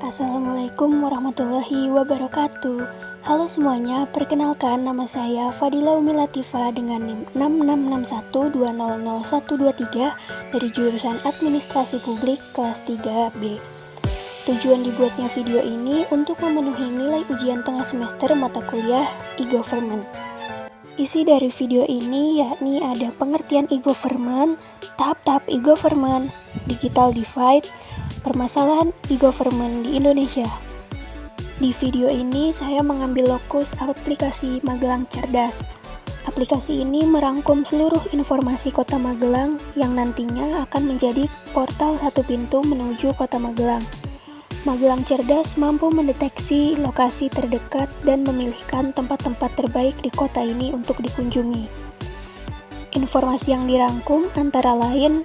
Assalamualaikum warahmatullahi wabarakatuh. Halo semuanya, perkenalkan nama saya Fadila Umi Latifa dengan NIM 6661200123 dari jurusan Administrasi Publik kelas 3B. Tujuan dibuatnya video ini untuk memenuhi nilai ujian tengah semester mata kuliah e-government. Isi dari video ini yakni ada pengertian e-government, tahap-tahap e-government, digital divide, permasalahan e-government di Indonesia. Di video ini saya mengambil lokus aplikasi Magelang Cerdas. Aplikasi ini merangkum seluruh informasi Kota Magelang yang nantinya akan menjadi portal satu pintu menuju Kota Magelang. Magelang Cerdas mampu mendeteksi lokasi terdekat dan memilihkan tempat-tempat terbaik di kota ini untuk dikunjungi. Informasi yang dirangkum antara lain,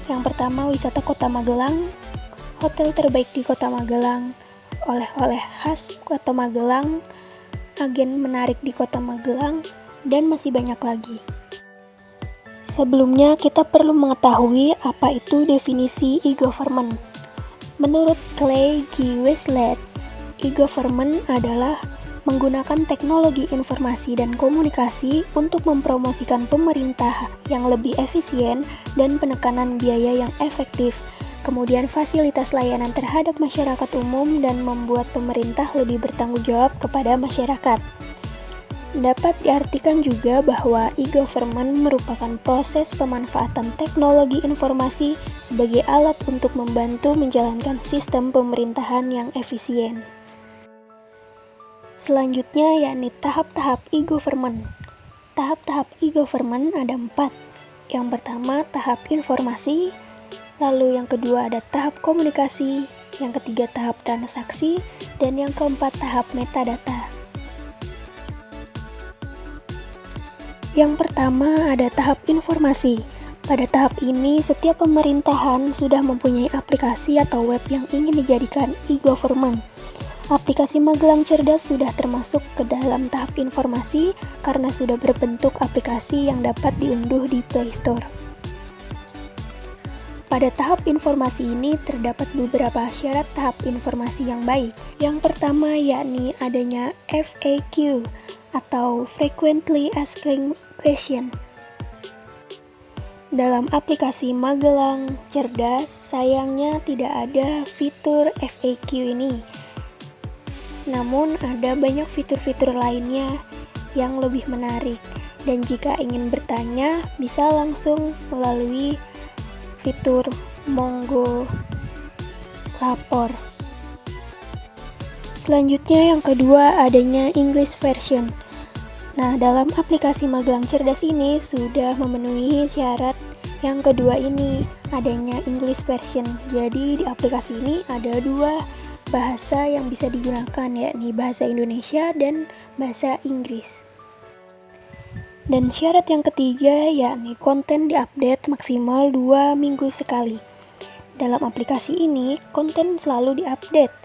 yang pertama wisata Kota Magelang, hotel terbaik di Kota Magelang, oleh-oleh khas Kota Magelang, agen menarik di Kota Magelang, dan masih banyak lagi. Sebelumnya kita perlu mengetahui apa itu definisi e-government. Menurut Clay G. Westlake, e-government adalah menggunakan teknologi informasi dan komunikasi untuk mempromosikan pemerintah yang lebih efisien dan penekanan biaya yang efektif, kemudian fasilitas layanan terhadap masyarakat umum dan membuat pemerintah lebih bertanggung jawab kepada masyarakat. Dapat diartikan juga bahwa e-government merupakan proses pemanfaatan teknologi informasi sebagai alat untuk membantu menjalankan sistem pemerintahan yang efisien. Selanjutnya yakni tahap-tahap e-government. Tahap-tahap e-government ada 4. Yang pertama tahap informasi, lalu yang kedua ada tahap komunikasi, yang ketiga tahap transaksi, dan yang keempat tahap metadata. Yang pertama ada tahap informasi. Pada tahap ini, setiap pemerintahan sudah mempunyai aplikasi atau web yang ingin dijadikan e-government. Aplikasi Magelang Cerdas sudah termasuk ke dalam tahap informasi karena sudah berbentuk aplikasi yang dapat diunduh di Play Store. Pada tahap informasi ini terdapat beberapa syarat tahap informasi yang baik. Yang pertama yakni adanya FAQ atau Frequently Asked Question. Dalam aplikasi Magelang Cerdas, sayangnya tidak ada fitur FAQ ini. Namun ada banyak fitur-fitur lainnya yang lebih menarik. Dan jika ingin bertanya, bisa langsung melalui fitur Monggo Lapor. Selanjutnya yang kedua adanya English version. Nah, dalam aplikasi Magelang Cerdas ini sudah memenuhi syarat yang kedua ini, adanya English version. Jadi di aplikasi ini ada 2 bahasa yang bisa digunakan, yakni bahasa Indonesia dan bahasa Inggris. Dan syarat yang ketiga yakni konten diupdate maksimal 2 minggu sekali. Dalam aplikasi ini konten selalu diupdate.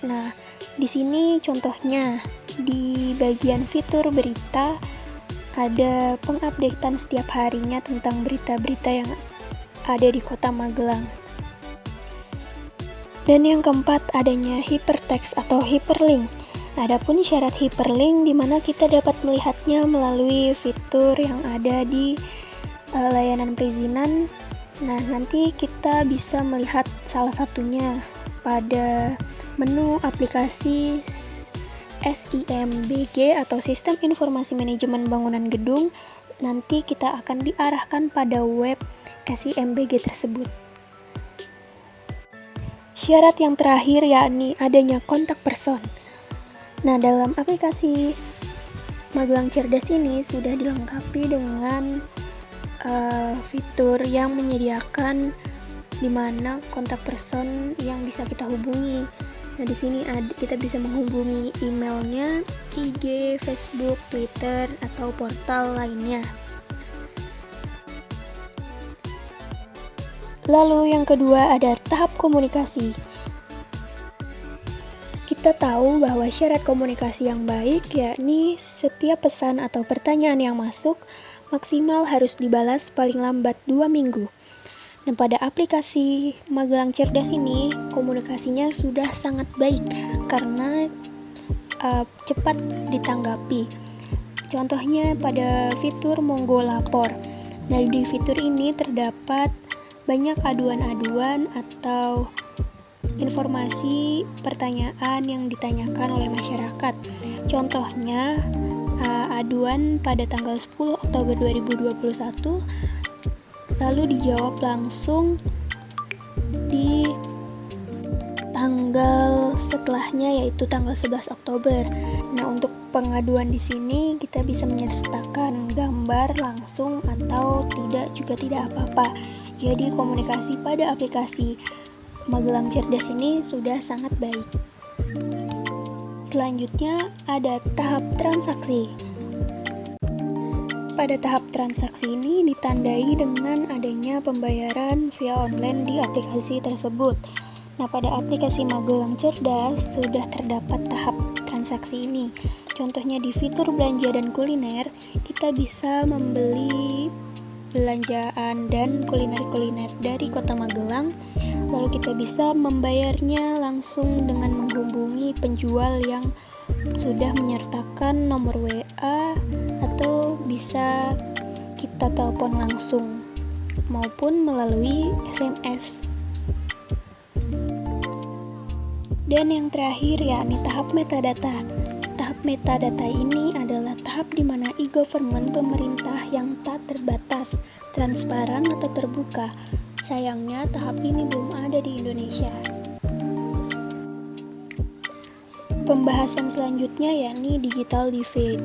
Nah, di sini contohnya di bagian fitur berita ada pengupdatean setiap harinya tentang berita-berita yang ada di Kota Magelang. Dan yang keempat adanya hypertext atau hyperlink. Adapun syarat hyperlink di mana kita dapat melihatnya melalui fitur yang ada di layanan perizinan. Nah, nanti kita bisa melihat salah satunya pada menu aplikasi SIMBG atau Sistem Informasi Manajemen Bangunan Gedung. Nanti kita akan diarahkan pada web SIMBG tersebut. Syarat yang terakhir yakni adanya kontak person. Nah, dalam aplikasi Magelang Cerdas ini sudah dilengkapi dengan fitur yang menyediakan di mana kontak person yang bisa kita hubungi. Nah, di sini kita bisa menghubungi emailnya, IG, Facebook, Twitter, atau portal lainnya. Lalu yang kedua ada tahap komunikasi. Kita tahu bahwa syarat komunikasi yang baik yakni setiap pesan atau pertanyaan yang masuk maksimal harus dibalas paling lambat 2 minggu. Nah, pada aplikasi Magelang Cerdas ini komunikasinya sudah sangat baik karena cepat ditanggapi. Contohnya pada fitur Monggo Lapor. Nah, di fitur ini terdapat banyak aduan-aduan atau informasi pertanyaan yang ditanyakan oleh masyarakat. Contohnya, aduan pada tanggal 10 Oktober 2021 lalu dijawab langsung di tanggal setelahnya, yaitu tanggal 11 Oktober. Nah, untuk pengaduan di sini kita bisa menyertakan gambar langsung atau tidak juga tidak apa-apa. Jadi komunikasi pada aplikasi Magelang Cerdas ini sudah sangat baik. Selanjutnya ada tahap transaksi. Pada tahap transaksi ini ditandai dengan adanya pembayaran via online di aplikasi tersebut. Nah, pada aplikasi Magelang Cerdas sudah terdapat tahap transaksi ini. Contohnya di fitur belanja dan kuliner, kita bisa membeli belanjaan dan kuliner-kuliner dari Kota Magelang. Lalu kita bisa membayarnya langsung dengan menghubungi penjual yang sudah menyertakan nomor WA, atau bisa kita telepon langsung maupun melalui SMS. Dan yang terakhir yakni tahap metadata. Tahap metadata ini adalah tahap di mana e-government pemerintah yang tak terbatas, transparan atau terbuka. Sayangnya tahap ini belum ada di Indonesia. Pembahasan selanjutnya yakni digital divide.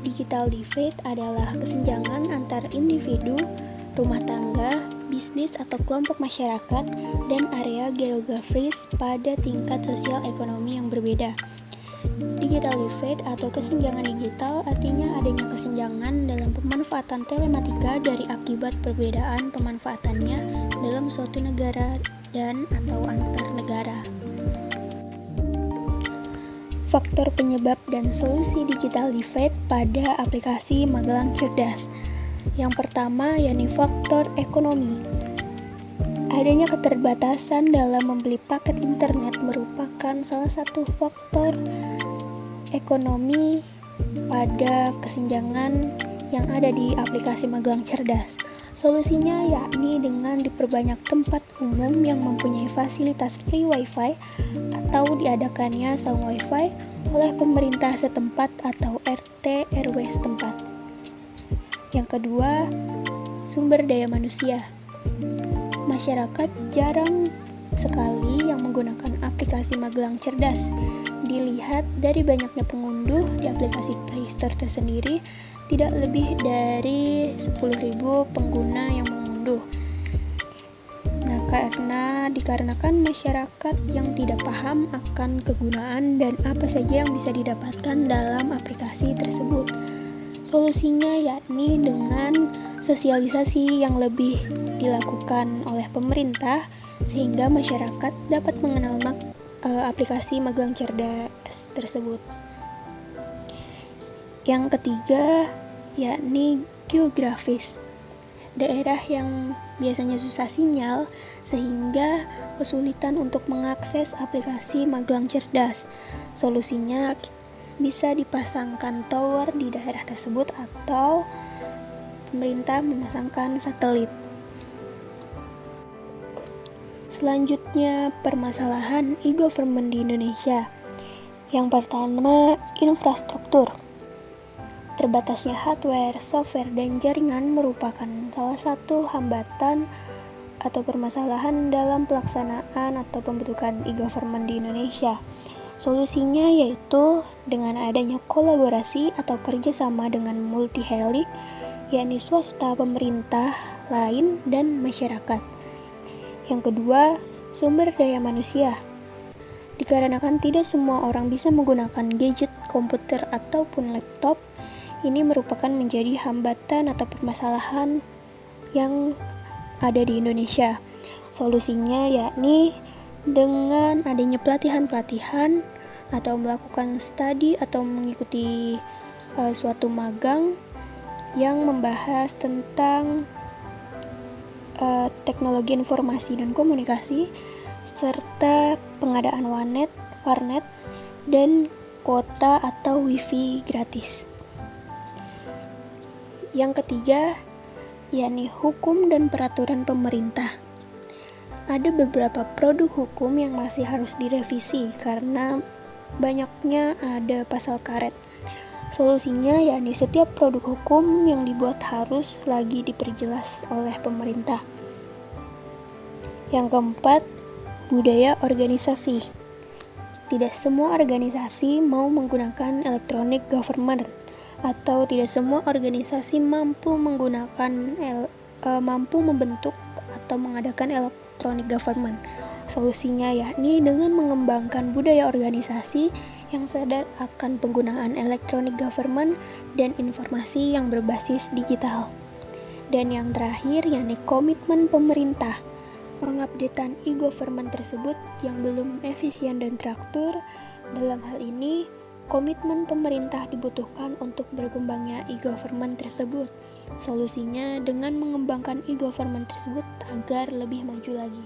Digital divide adalah kesenjangan antar individu, rumah tangga, bisnis atau kelompok masyarakat, dan area geografis pada tingkat sosial ekonomi yang berbeda. Digital divide atau kesenjangan digital artinya adanya kesenjangan dalam pemanfaatan telematika dari akibat perbedaan pemanfaatannya dalam suatu negara dan atau antar negara. Faktor penyebab dan solusi digital divide pada aplikasi Magelang Cerdas. Yang pertama yakni faktor ekonomi. Adanya keterbatasan dalam membeli paket internet merupakan salah satu faktor ekonomi pada kesenjangan yang ada di aplikasi Magelang Cerdas. Solusinya yakni dengan diperbanyak tempat umum yang mempunyai fasilitas free wifi atau diadakannya saung wifi oleh pemerintah setempat atau RT RW setempat. Yang kedua, sumber daya manusia. Masyarakat jarang sekali yang menggunakan aplikasi Magelang Cerdas. Dilihat dari banyaknya pengunduh di aplikasi Play Store tersendiri, tidak lebih dari 10.000 pengguna yang mengunduh. Nah, dikarenakan masyarakat yang tidak paham akan kegunaan dan apa saja yang bisa didapatkan dalam aplikasi tersebut. Solusinya yakni dengan sosialisasi yang lebih dilakukan oleh pemerintah sehingga masyarakat dapat mengenal aplikasi Magelang Cerdas tersebut. Yang ketiga yakni geografis. Daerah yang biasanya susah sinyal sehingga kesulitan untuk mengakses aplikasi Magelang Cerdas. Solusinya bisa dipasangkan tower di daerah tersebut atau pemerintah memasangkan satelit. Selanjutnya, permasalahan e-government di Indonesia. Yang pertama, infrastruktur. Terbatasnya hardware, software, dan jaringan merupakan salah satu hambatan atau permasalahan dalam pelaksanaan atau pembentukan e-government di Indonesia. Solusinya yaitu dengan adanya kolaborasi atau kerjasama dengan multi-helix, yakni swasta, pemerintah lain, dan masyarakat. Yang kedua, sumber daya manusia. Dikarenakan tidak semua orang bisa menggunakan gadget, komputer, ataupun laptop, ini merupakan menjadi hambatan atau permasalahan yang ada di Indonesia. Solusinya yakni dengan adanya pelatihan-pelatihan atau melakukan studi atau mengikuti suatu magang yang membahas tentang teknologi informasi dan komunikasi, serta pengadaan warnet, dan kuota atau wifi gratis. Yang ketiga, yakni hukum dan peraturan pemerintah. Ada beberapa produk hukum yang masih harus direvisi karena banyaknya ada pasal karet. Solusinya yakni setiap produk hukum yang dibuat harus lagi diperjelas oleh pemerintah. Yang keempat, budaya organisasi. Tidak semua organisasi mau menggunakan electronic government, atau tidak semua organisasi mampu membentuk atau mengadakan electronic government. Solusinya yakni dengan mengembangkan budaya organisasi yang sadar akan penggunaan electronic government dan informasi yang berbasis digital. Dan yang terakhir yakni komitmen pemerintah. Pengupdatean e-government tersebut yang belum efisien dan teratur. Dalam hal ini, komitmen pemerintah dibutuhkan untuk berkembangnya e-government tersebut. Solusinya dengan mengembangkan e-government tersebut agar lebih maju lagi.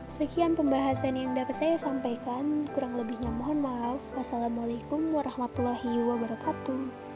Sekian pembahasan yang dapat saya sampaikan, kurang lebihnya mohon maaf. Wassalamualaikum warahmatullahi wabarakatuh.